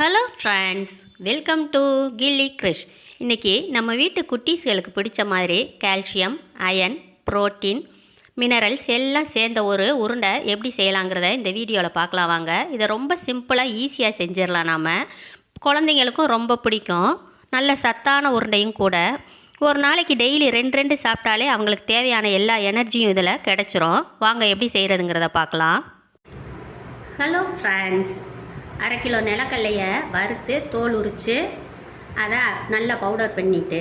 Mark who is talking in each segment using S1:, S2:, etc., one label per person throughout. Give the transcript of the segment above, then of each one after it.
S1: Hello friends, welcome to கில்லி கிரிஷ். இன்றைக்கி நம்ம வீட்டு குட்டீஸ்களுக்கு பிடிச்ச மாதிரி கால்சியம், அயன், புரோட்டீன், மினரல்ஸ் எல்லாம் சேர்ந்த ஒரு உருண்டை எப்படி செய்யலாங்கிறத இந்த வீடியோவில் பார்க்கலாம் வாங்க. இதை ரொம்ப சிம்பிளாக ஈஸியாக செஞ்சிடலாம். நாம் குழந்தைங்களுக்கும் ரொம்ப பிடிக்கும். நல்ல சத்தான உருண்டையும் கூட. ஒரு நாளைக்கு டெய்லி ரெண்டு சாப்பிட்டாலே அவங்களுக்கு தேவையான எல்லா எனர்ஜியும் இதில் கிடச்சிரும். வாங்க எப்படி செய்கிறதுங்கிறத பார்க்கலாம். ஹலோ ஃப்ரெண்ட்ஸ், 1/2 கிலோ நிலக்கல்லையை வறுத்து தோல் உரித்து அதை நல்லா பவுடர் பண்ணிவிட்டு,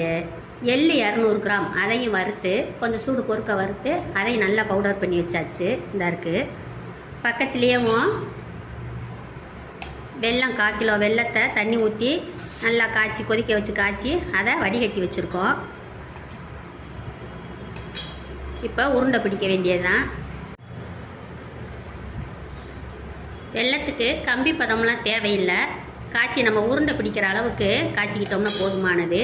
S1: எள்ளு 200 கிராம் அதையும் வறுத்து கொஞ்சம் சூடு பொறுக்க வறுத்து அதையும் நல்லா பவுடர் பண்ணி வச்சாச்சு. இந்த இருக்குது. பக்கத்துலேயும் வெல்லம் 1/4 கிலோ வெல்லத்தை தண்ணி ஊற்றி நல்லா கொதிக்க வச்சு காய்ச்சி அதை வடிகட்டி வச்சுருக்கோம். இப்போ உருண்டை பிடிக்க வேண்டியது தான். வெல்லத்துக்கு கம்பி பதம்லாம் தேவையில்லை. காய்ச்சி நம்ம உருண்டை பிடிக்கிற அளவுக்கு காய்ச்சிக்கிட்டோம்னா போதுமானது.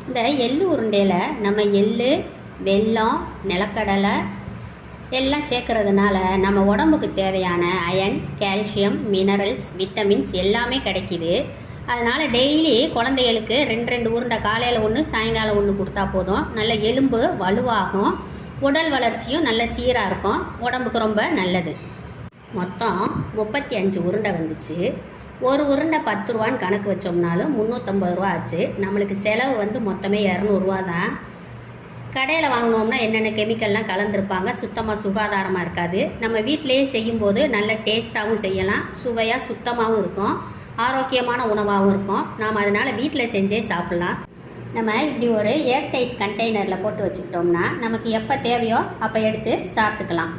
S1: இந்த எள்ளு உருண்டையில் நம்ம எள்ளு, வெல்லம், நிலக்கடலை எல்லாம் சேர்க்கறதுனால நம்ம உடம்புக்கு தேவையான அயன், கால்சியம், மினரல்ஸ், விட்டமின்ஸ் எல்லாமே கிடைக்கிது. அதனால் டெய்லி குழந்தைகளுக்கு 2 உருண்டை, காலையில் 1 சாயங்காலம் 1 கொடுத்தா போதும். நல்ல எலும்பு வலுவாகும், உடல் வளர்ச்சியும் நல்ல சீராக இருக்கும், உடம்புக்கு ரொம்ப நல்லது. மொத்தம் 35 உருண்டை வந்துச்சு. ஒரு உருண்டை 10 ரூபான்னு கணக்கு வச்சோம்னாலும் 350 ரூபா ஆச்சு. நம்மளுக்கு செலவு மொத்தமே 200 ரூபா தான். கடையில் வாங்கினோம்னா என்னென்ன கெமிக்கல்லாம் கலந்துருப்பாங்க, சுத்தமாக சுகாதாரமாக இருக்காது. நம்ம வீட்டிலையே செய்யும்போது நல்ல டேஸ்ட்டாகவும் செய்யலாம், சுவையாக சுத்தமாகவும் இருக்கும், ஆரோக்கியமான உணவாகவும் இருக்கும். நாம் அதனால் வீட்டில் செஞ்சே சாப்பிட்லாம். நம்ம இப்படி ஒரு ஏர்டைட் கண்டெய்னரில் போட்டு வச்சுக்கிட்டோம்னா நமக்கு எப்போ தேவையோ அப்போ எடுத்து சாப்பிட்டுக்கலாம்.